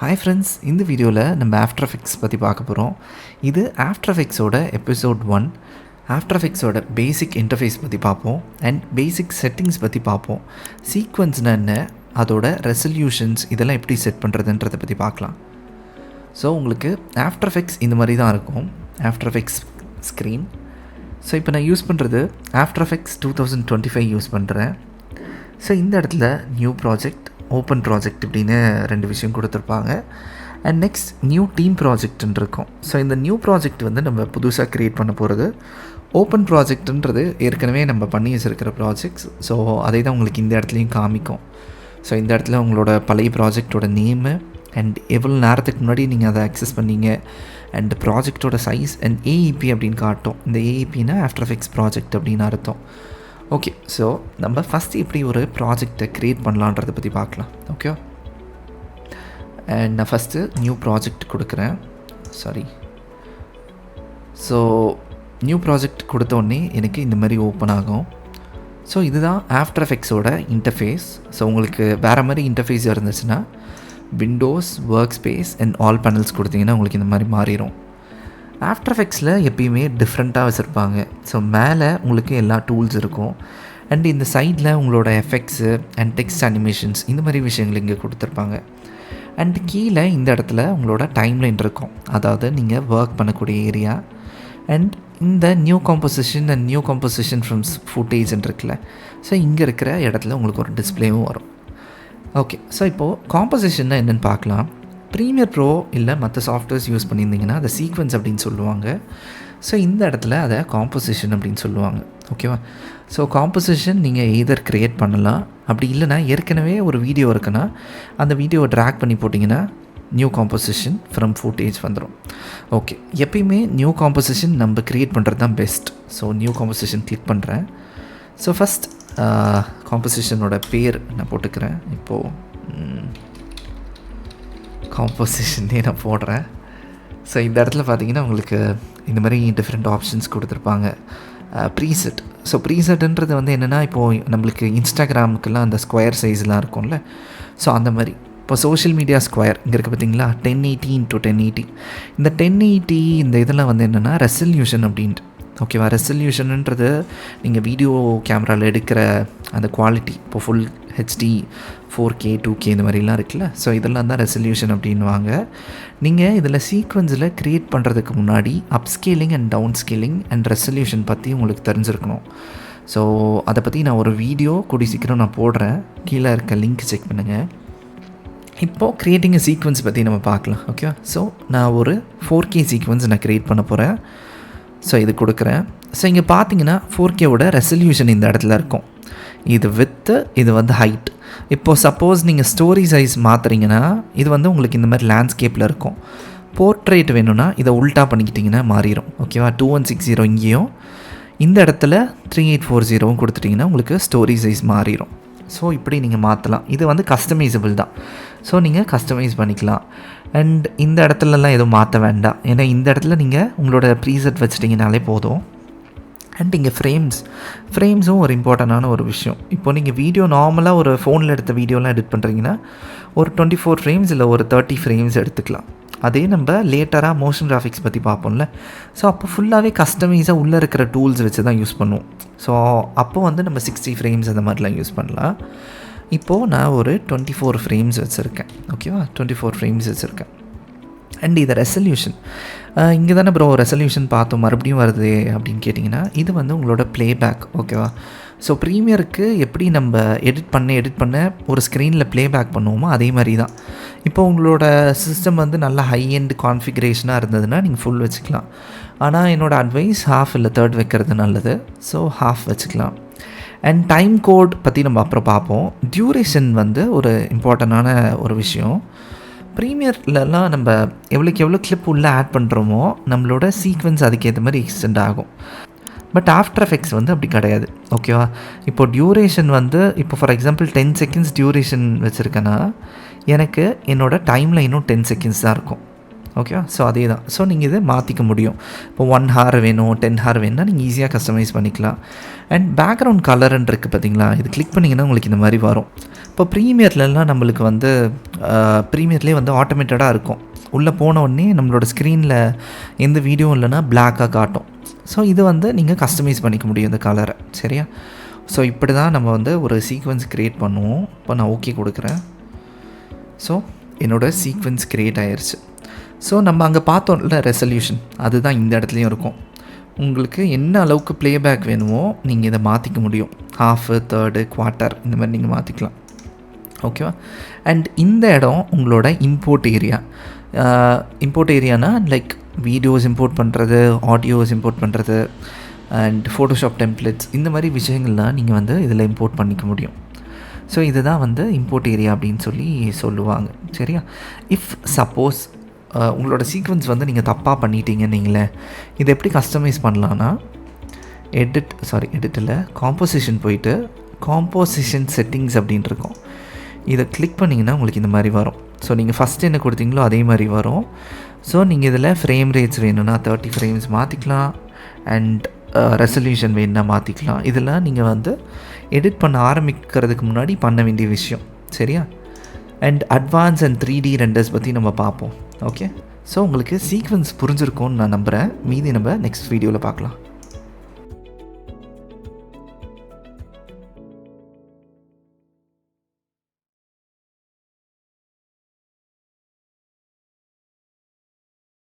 Hi friends, இந்த வீடியோவில் நம்ம ஆஃப்டர் எஃபெக்ட்ஸ் பற்றி பார்க்க போகிறோம். இது ஆஃப்டர் எஃபெக்ட்ஸோட எபிசோட் 1. ஆஃப்டர் எஃபெக்ட்ஸோட பேசிக் இன்டர்ஃபேஸ் பற்றி பார்ப்போம் அண்ட் பேசிக் செட்டிங்ஸ் பற்றி பார்ப்போம். சீக்வன்ஸ்னால் என்ன, அதோட ரெசல்யூஷன்ஸ் இதெல்லாம் எப்படி செட் பண்ணுறதுன்றதை பற்றி பார்க்கலாம். ஸோ உங்களுக்கு ஆஃப்டர் எஃபெக்ட்ஸ் இந்த மாதிரி தான் இருக்கும். After effects screen. ஸோ இப்போ நான் யூஸ் பண்ணுறது ஆஃப்டர் எஃபெக்ட்ஸ் 2025 யூஸ் பண்ணுறேன். ஸோ இந்த இடத்துல நியூ ப்ராஜெக்ட், ஓப்பன் ப்ராஜெக்ட் இப்படின்னு 2 விஷயம் கொடுத்துருப்பாங்க. அண்ட் நெக்ஸ்ட் நியூ டீம் ப்ராஜெக்ட்னு இருக்கும். ஸோ இந்த நியூ ப்ராஜெக்ட் வந்து நம்ம புதுசாக க்ரியேட் பண்ண போகிறது. ஓப்பன் ப்ராஜெக்ட்ன்றது ஏற்கனவே நம்ம பண்ணி வச்சுருக்கிற ப்ராஜெக்ட்ஸ். ஸோ அதை தான் உங்களுக்கு இந்த இடத்துலையும் காமிக்கும். ஸோ இந்த இடத்துல உங்களோட பழைய ப்ராஜெக்டோட நேமு அண்ட் எவ்வளோ நேரத்துக்கு முன்னாடி நீங்கள் அதை அக்சஸ் பண்ணீங்க அண்ட் ப்ராஜெக்டோட சைஸ் அண்ட் ஏஇபி அப்படின்னு காட்டும். இந்த ஏஇபின்னா ஆஃப்டர் எஃபெக்ட்ஸ் ப்ராஜெக்ட் அப்படின்னு அர்த்தம். ஓகே, ஸோ நம்ம ஃபஸ்ட்டு எப்படி ஒரு ப்ராஜெக்டை க்ரியேட் பண்ணலான்றதை பற்றி பார்க்கலாம். ஓகே, அண்ட் நான் ஃபஸ்ட்டு நியூ ப்ராஜெக்ட் கொடுக்குறேன். ஸோ நியூ ப்ராஜெக்ட் கொடுத்தோடனே எனக்கு இந்த மாதிரி ஓப்பன் ஆகும். ஸோ இதுதான் ஆஃப்டர் எஃபெக்ட்ஸோட இன்டர்ஃபேஸ். ஸோ உங்களுக்கு வேறு மாதிரி இன்டர்ஃபேஸ் இருந்துச்சுன்னா Windows, work space and all panels கொடுத்தீங்கன்னா உங்களுக்கு இந்த மாதிரி மாறிடும். ஆஃப்டர் எஃபெக்ட்ஸில் எப்பயுமே டிஃப்ரெண்ட்டாக வச்சுருப்பாங்க. ஸோ மேலே உங்களுக்கு எல்லா டூல்ஸ் இருக்கும் அண்ட் இந்த சைடில் உங்களோட எஃபெக்ட்ஸு அண்ட் டெக்ஸ்ட் அனிமேஷன்ஸ் இந்த மாதிரி விஷயங்கள் இங்கே கொடுத்துருப்பாங்க. அண்ட் கீழே இந்த இடத்துல உங்களோட டைம்லைன் இருக்கும், அதாவது நீங்கள் ஒர்க் பண்ணக்கூடிய ஏரியா. அண்ட் இந்த new composition and new composition from ஃபுட்டேஜ்ன்னு இருக்குல்ல, ஸோ இங்கே இருக்கிற இடத்துல உங்களுக்கு ஒரு டிஸ்பிளேவும் வரும். ஓகே, ஸோ இப்போது காம்போசிஷன்னா என்னென்னு பார்க்கலாம். ப்ரீமியர் ப்ரோ இல்லை மற்ற சாஃப்ட்வேர்ஸ் யூஸ் பண்ணியிருந்தீங்கன்னா அதை சீக்வன்ஸ் அப்படின்னு சொல்லுவாங்க. ஸோ இந்த இடத்துல அதை காம்போசிஷன் அப்படின்னு சொல்லுவாங்க. ஓகேவா? ஸோ காம்போசிஷன் நீங்கள் எய்தர் க்ரியேட் பண்ணலாம், அப்படி இல்லைனா ஏற்கனவே ஒரு வீடியோ இருக்குன்னா அந்த வீடியோவை ட்ராக் பண்ணி போட்டிங்கன்னா நியூ காம்போசிஷன் ஃப்ரம் ஃபுட்டேஜ் வந்துடும். ஓகே, எப்பயுமே நியூ காம்போசிஷன் நம்ம க்ரியேட் பண்ணுறது தான் best. So new composition click பண்ணுறேன். ஸோ ஃபஸ்ட் காம்போசிஷனோட பேர் நான் போட்டுக்கிறேன். இப்போது காம்போசிஷனே நான் போடுறேன். ஸோ இந்த இடத்துல பார்த்தீங்கன்னா உங்களுக்கு இந்த மாதிரி டிஃப்ரெண்ட் ஆப்ஷன்ஸ் கொடுத்துருப்பாங்க. ப்ரீசெட். ஸோ ப்ரீசெட்டுன்றது வந்து என்னென்னா, இப்போது நம்மளுக்கு இன்ஸ்டாகிராமுக்கெல்லாம் அந்த ஸ்கொயர் சைஸ்லாம் இருக்கும்ல, ஸோ அந்த மாதிரி இப்போ சோஷியல் மீடியா ஸ்கொயர் இங்கே இருக்குது பார்த்தீங்களா, 1080 × 1080. இந்த 1080 இந்த இதெல்லாம் வந்து என்னென்னா ரெசல்யூஷன் அப்படின்ட்டு. ஓகேவா? ரெசல்யூஷன்ன்றது நீங்கள் வீடியோ கேமராவில் எடுக்கிற அந்த குவாலிட்டி. இப்போ ஃபுல் ஹெச்டி, 4K 2K இந்த மாதிரிலாம் இருக்குல்ல, ஸோ இதெல்லாம் தான் ரெசல்யூஷன் அப்படின்வாங்க. நீங்கள் இதில் சீக்வன்ஸில் க்ரியேட் பண்ணுறதுக்கு முன்னாடி upscaling and down scaling and resolution பற்றி உங்களுக்கு தெரிஞ்சிருக்கணும். ஸோ அதை பற்றி நான் ஒரு வீடியோ கூடி சீக்கிரம் நான் போடுறேன், கீழே இருக்க லிங்க் செக் பண்ணுங்கள். இப்போது க்ரியேட்டிங் அ சீக்வன்ஸ் பற்றி நம்ம பார்க்கலாம். ஓகே, ஸோ நான் ஒரு 4K சீக்வன்ஸ் நான் க்ரியேட் பண்ண போகிறேன். ஸோ இது கொடுக்குறேன். ஸோ இங்கே பார்த்தீங்கன்னா 4Kவோட ரெசல்யூஷன் இந்த இடத்துல இருக்கும். இது வித்து, இது வந்து ஹைட். இப்போது சப்போஸ் நீங்கள் ஸ்டோரி சைஸ் மாற்றுறீங்கன்னா இது வந்து உங்களுக்கு இந்த மாதிரி லேண்ட்ஸ்கேப்பில் இருக்கும். போர்ட்ரேட் வேணும்னா இதை உல்ட்டா பண்ணிக்கிட்டிங்கன்னா மாறிடும். ஓகேவா? 2160 இங்கேயும் இந்த இடத்துல 3840 கொடுத்துட்டிங்கன்னா உங்களுக்கு ஸ்டோரி சைஸ் மாறிடும். ஸோ இப்படி நீங்கள் மாற்றலாம். இது வந்து கஸ்டமைசபிள் தான். ஸோ நீங்கள் கஸ்டமைஸ் பண்ணிக்கலாம். அண்ட் இந்த இடத்துலலாம் எதுவும் மாற்ற வேண்டாம், ஏன்னா இந்த இடத்துல நீங்கள் உங்களோட ப்ரீசெட் வச்சுட்டிங்கனாலே போதும். அண்ட் இங்கே ஃப்ரேம்ஸும் ஒரு இம்பார்ட்டண்டான ஒரு விஷயம். இப்போ நீங்கள் வீடியோ நார்மலாக ஒரு ஃபோனில் எடுத்த வீடியோலாம் எடிட் பண்ணுறீங்கன்னா ஒரு 24 ஃப்ரேம்ஸ் இல்லை ஒரு 30 ஃப்ரேம்ஸ் எடுத்துக்கலாம். அதே நம்ம லேட்டராக மோஷன் கிராஃபிக்ஸ் பற்றி பார்ப்போம்ல, ஸோ அப்போ ஃபுல்லாகவே கஸ்டமைஸாக உள்ளே இருக்கிற டூல்ஸ் வச்சு தான் யூஸ் பண்ணுவோம். ஸோ அப்போ வந்து நம்ம 60 ஃப்ரேம்ஸ் அந்த மாதிரிலாம் யூஸ் பண்ணலாம். இப்போது நான் ஒரு 24 ஃப்ரேம்ஸ் வச்சுருக்கேன். ஓகேவா? 24 ஃப்ரேம்ஸ் வச்சுருக்கேன். அண்ட் இது ரெசல்யூஷன். இங்கே தானே ப்ரோ ரெசல்யூஷன் பார்த்தோம், மறுபடியும் வருது அப்படின்னு கேட்டிங்கன்னா இது வந்து உங்களோட ப்ளேபேக். ஓகேவா? ஸோ ப்ரீமியருக்கு எப்படி நம்ம எடிட் பண்ண ஒரு ஸ்க்ரீனில் ப்ளேபேக் பண்ணுவோமோ அதே மாதிரி தான். இப்போ உங்களோட சிஸ்டம் வந்து நல்லா ஹை எண்ட் கான்ஃபிகரேஷனாக இருந்ததுன்னா நீங்கள் ஃபுல் வச்சுக்கலாம். ஆனால் என்னோடய அட்வைஸ் ½ இல்லை 1/3 வைக்கிறது நல்லது. ஸோ ½ வச்சுக்கலாம். அண்ட் டைம் கோட் பற்றி நம்ம அப்புறம் பார்ப்போம். டியூரேஷன் வந்து ஒரு இம்பார்ட்டண்டான ஒரு விஷயம். ப்ரீமியர்லலாம் நம்ம எவ்வளோக்கு எவ்வளோ கிளிப் உள்ளே ஆட் பண்ணுறோமோ நம்மளோட சீக்வன்ஸ் அதுக்கேற்ற மாதிரி எக்ஸ்டெண்ட் ஆகும். பட் ஆஃப்டர் எஃபெக்ட்ஸ் வந்து அப்படி கிடையாது. ஓகேவா? இப்போ டியூரேஷன் வந்து இப்போ ஃபார் எக்ஸாம்பிள் 10 செகண்ட்ஸ் டியூரேஷன் வச்சுருக்கேன்னா எனக்கு என்னோடய டைமில் இன்னும் 10 செகண்ட்ஸ் தான் இருக்கும். ஓகேவா? ஸோ அதே தான். ஸோ நீங்கள் இதை மாற்றிக்க முடியும். இப்போ 1 ஹார் வேணும், 10 ஹார் வேணும்னா நீங்கள் ஈஸியாக கஸ்டமைஸ் பண்ணிக்கலாம். அண்ட் பேக்ரவுண்ட் கலருன்னு இருக்குது பார்த்தீங்களா, இது கிளிக் பண்ணிங்கன்னா உங்களுக்கு இந்த மாதிரி வரும். இப்போ ப்ரீமியர்லலாம் நம்மளுக்கு வந்து ப்ரீமியர்லேயே வந்து ஆட்டோமேட்டடாக இருக்கும். உள்ளே போன உடனே நம்மளோட ஸ்க்ரீனில் எந்த வீடியோ இல்லைன்னா பிளாக்காக காட்டும். ஸோ இது வந்து நீங்கள் கஸ்டமைஸ் பண்ணிக்க முடியும் இந்த கலரை. சரியா? ஸோ இப்படி தான் நம்ம வந்து ஒரு சீக்வென்ஸ் க்ரியேட் பண்ணுவோம். இப்போ நான் ஓகே கொடுக்குறேன். ஸோ என்னோடய சீக்வென்ஸ் க்ரியேட் ஆயிடுச்சு. ஸோ நம்ம அங்கே பார்த்தோம்ல ரெசல்யூஷன், அதுதான் இந்த இடத்துலையும் இருக்கும். உங்களுக்கு என்ன அளவுக்கு ப்ளேபேக் வேணுமோ நீங்கள் இதை மாற்றிக்க முடியும். ஹாஃபு, தேர்டு, குவார்ட்டர் இந்த மாதிரி நீங்கள் மாற்றிக்கலாம். ஓகேவா? அண்ட் இந்த இடம் உங்களோட இம்போர்ட் ஏரியா. இம்போர்ட் ஏரியானா லைக் வீடியோஸ் இம்போர்ட் பண்ணுறது, ஆடியோஸ் இம்போர்ட் பண்ணுறது அண்ட் ஃபோட்டோஷாப் டெம்ப்ளேட்ஸ் இந்த மாதிரி விஷயங்கள்லாம் நீங்கள் வந்து இதில் இம்போர்ட் பண்ணிக்க முடியும். ஸோ இதுதான் வந்து இம்போர்ட் ஏரியா அப்படின்னு சொல்லி சொல்லுவாங்க. சரியா? இஃப் சப்போஸ் உங்களோட சீக்வென்ஸ் வந்து நீங்கள் தப்பாக பண்ணிட்டீங்கன்னு நீங்களேன், இதை எப்படி கஸ்டமைஸ் பண்ணலான்னா எடிட்டில் காம்போசிஷன் போயிட்டு காம்போசிஷன் செட்டிங்ஸ் அப்படின்னு இருக்கும். இதை கிளிக் பண்ணிங்கன்னா உங்களுக்கு இந்த மாதிரி வரும். ஸோ நீங்கள் ஃபஸ்ட்டு என்ன கொடுத்தீங்களோ அதே மாதிரி வரும். ஸோ நீங்கள் இதில் ஃப்ரேம் ரேட்ஸ் வேணும்னா 30 ஃப்ரேம்ஸ் மாற்றிக்கலாம். அண்ட் ரெசல்யூஷன் வேணும்னா மாற்றிக்கலாம். இதெல்லாம் நீங்கள் வந்து எடிட் பண்ண ஆரம்பிக்கிறதுக்கு முன்னாடி பண்ண வேண்டிய விஷயம். சரியா? And advance and 3D renders பற்றி நம்ம பார்ப்போம். ஓகே? ஸோ உங்களுக்கு சீக்வென்ஸ் புரிஞ்சிருக்கும்னு நான் நம்புகிறேன். மீதி நம்ம நெக்ஸ்ட் வீடியோவில் பார்க்கலாம்.